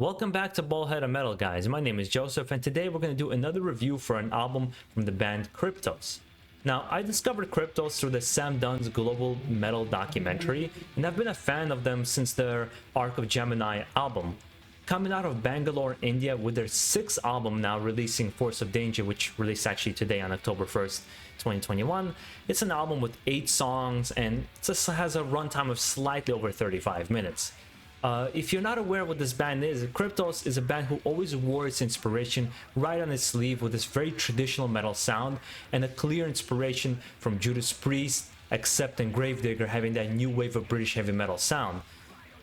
Welcome back to BaldHeaded Metal, guys. My name is Joseph, and today we're going to do another review for an album from the band Kryptos. Now, I discovered Kryptos through the Sam Dunn's global metal documentary, and I've been a fan of them since their Arc of Gemini album. Coming out of Bangalore, India, with their 6th album now releasing Force of Danger, which released actually today on October 1st, 2021. It's an album with 8 songs, and it just has a runtime of slightly over 35 minutes. If you're not aware what this band is, Kryptos is a band who always wore its inspiration right on its sleeve with this very traditional metal sound and a clear inspiration from Judas Priest, Accept and Gravedigger having that new wave of British heavy metal sound.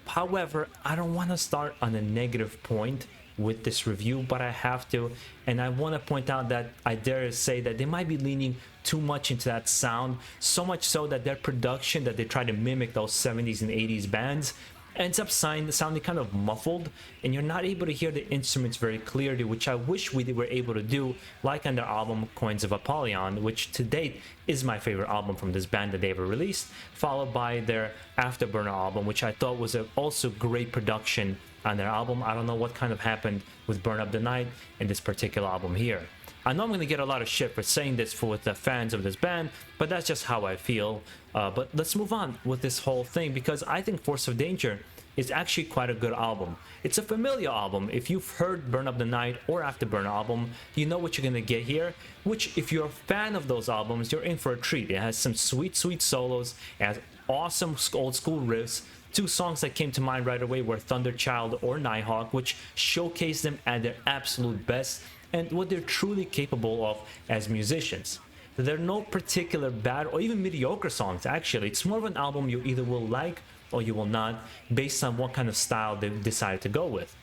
However, I don't want to start on a negative point with this review, but I have to, and I want to point out that I dare to say that they might be leaning too much into that sound, so much so that their production that they try to mimic those 70s and 80s bands ends up sounding kind of muffled, and you're not able to hear the instruments very clearly, which I wish we were able to do, like on their album Coins of Apollyon, which to date is my favorite album from this band that they ever released, followed by their Afterburner album, which I thought was also great production on their album. I don't know what kind of happened with Burn Up the Night in this particular album here. I know I'm going to get a lot of shit for saying this with the fans of this band, but that's just how I feel. But let's move on with this whole thing, because I think Force of Danger is actually quite a good album. It's a familiar album. If you've heard Burn Up the Night or Afterburner album, you know what you're going to get here, which if you're a fan of those albums, you're in for a treat. It has some sweet solos, it has awesome old school riffs. 2 songs that came to mind right away were Thunderchild or Nighthawk, which showcase them at their absolute best and what they're truly capable of as musicians. There are no particular bad or even mediocre songs, actually. It's more of an album you either will like or you will not, based on what kind of style they've decided to go with.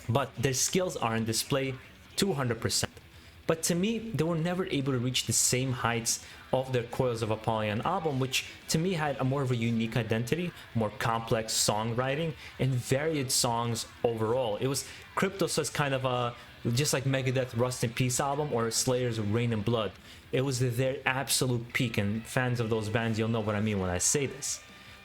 But their skills are on display 200%. But to me, they were never able to reach the same heights of their Coils of Apollyon album, which to me had a more of a unique identity, more complex songwriting, and varied songs overall. It was Kryptos' kind of a, just like Megadeth Rust in Peace album or Slayer's Rain and Blood. It was their absolute peak, and fans of those bands, you'll know what I mean when I say this.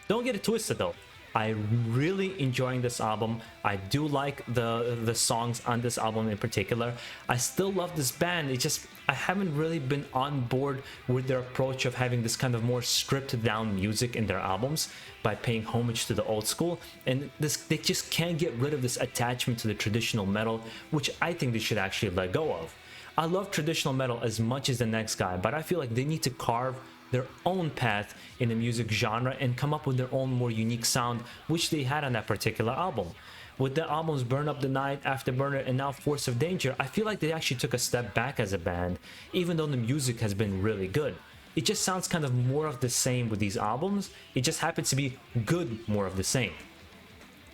Don't get it twisted though. I'm really enjoying this album. I do like the songs on this album in particular. I still love this band. It's just I haven't really been on board with their approach of having this kind of more stripped down music in their albums by paying homage to the old school, and they just can't get rid of this attachment to the traditional metal, which I think they should actually let go of. I love traditional metal as much as the next guy, but I feel like they need to carve their own path in the music genre and come up with their own more unique sound, which they had on that particular album. With the albums Burn Up the Night, Afterburner, and now Force of Danger, I feel like they actually took a step back as a band, even though the music has been really good. It just sounds kind of more of the same with these albums. It just happens to be good more of the same.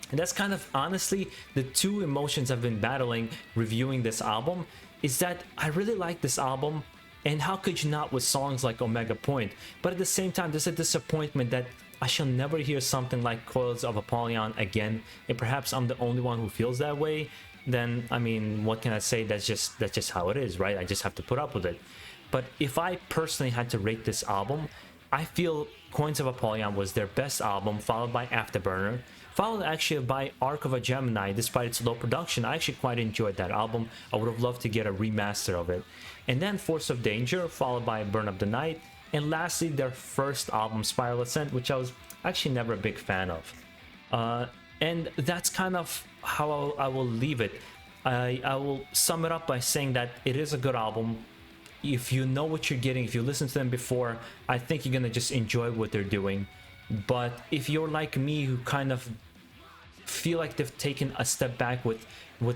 And that's kind of honestly the 2 emotions I've been battling reviewing this album, is that I really like this album, and how could you not with songs like Omega Point, but at the same time there's a disappointment that I shall never hear something like Coils of Apollyon again, and perhaps I'm the only one who feels that way. Then I mean, what can I say? That's just how it is, right? I just have to put up with it. But if I personally had to rate this album, I feel Coins of Apollyon was their best album, followed by Afterburner, followed actually by Arc of a Gemini. Despite its low production, I actually quite enjoyed that album. I would have loved to get a remaster of it. And then Force of Danger, followed by Burn Up the Night, and lastly their first album, Spiral Ascent, which I was actually never a big fan of. And that's kind of how I will leave it. I will sum it up by saying that it is a good album. If you know what you're getting, if you listened to them before, I think you're gonna just enjoy what they're doing. But if you're like me, who kind of feel like they've taken a step back with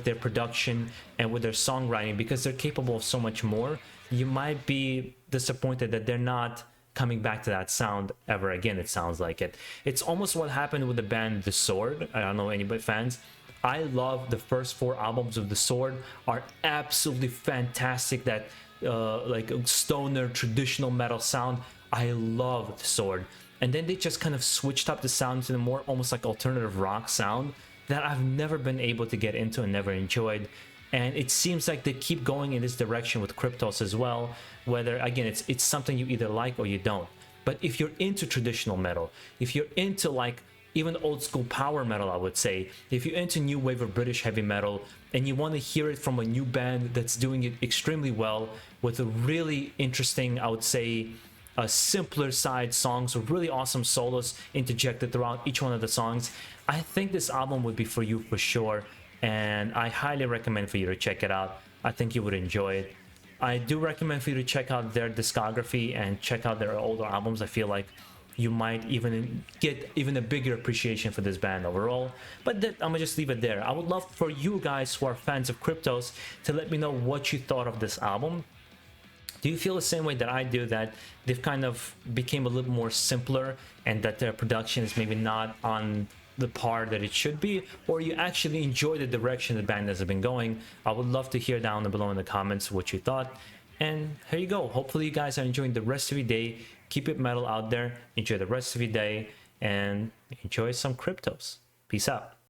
their production and with their songwriting, because they're capable of so much more, you might be disappointed that they're not coming back to that sound ever again. It sounds like it. It's almost what happened with the band The Sword. I don't know anybody fans. I love the first 4 albums of The Sword, are absolutely fantastic. That like stoner traditional metal sound, I love The Sword. And then they just kind of switched up the sound to the more almost like alternative rock sound that I've never been able to get into and never enjoyed. And it seems like they keep going in this direction with Kryptos as well, whether again it's something you either like or you don't. But if you're into traditional metal, if you're into like even old school power metal, I would say. If you're into new wave of British heavy metal and you want to hear it from a new band that's doing it extremely well with a really interesting, I would say, a simpler side songs with really awesome solos interjected throughout each one of the songs, I think this album would be for you for sure, and I highly recommend for you to check it out. I think you would enjoy it. I do recommend for you to check out their discography and check out their older albums. I feel like you might even get even a bigger appreciation for this band overall. But I'm gonna just leave it there. I would love for you guys who are fans of Kryptos to let me know what you thought of this album. Do you feel the same way that I do, that they've kind of became a little more simpler and that their production is maybe not on the par that it should be, or you actually enjoy the direction the band has been going? I would love to hear down below in the comments what you thought. And here you go. Hopefully you guys are enjoying the rest of your day. Keep it metal out there. Enjoy the rest of your day and enjoy some Kryptos. Peace out.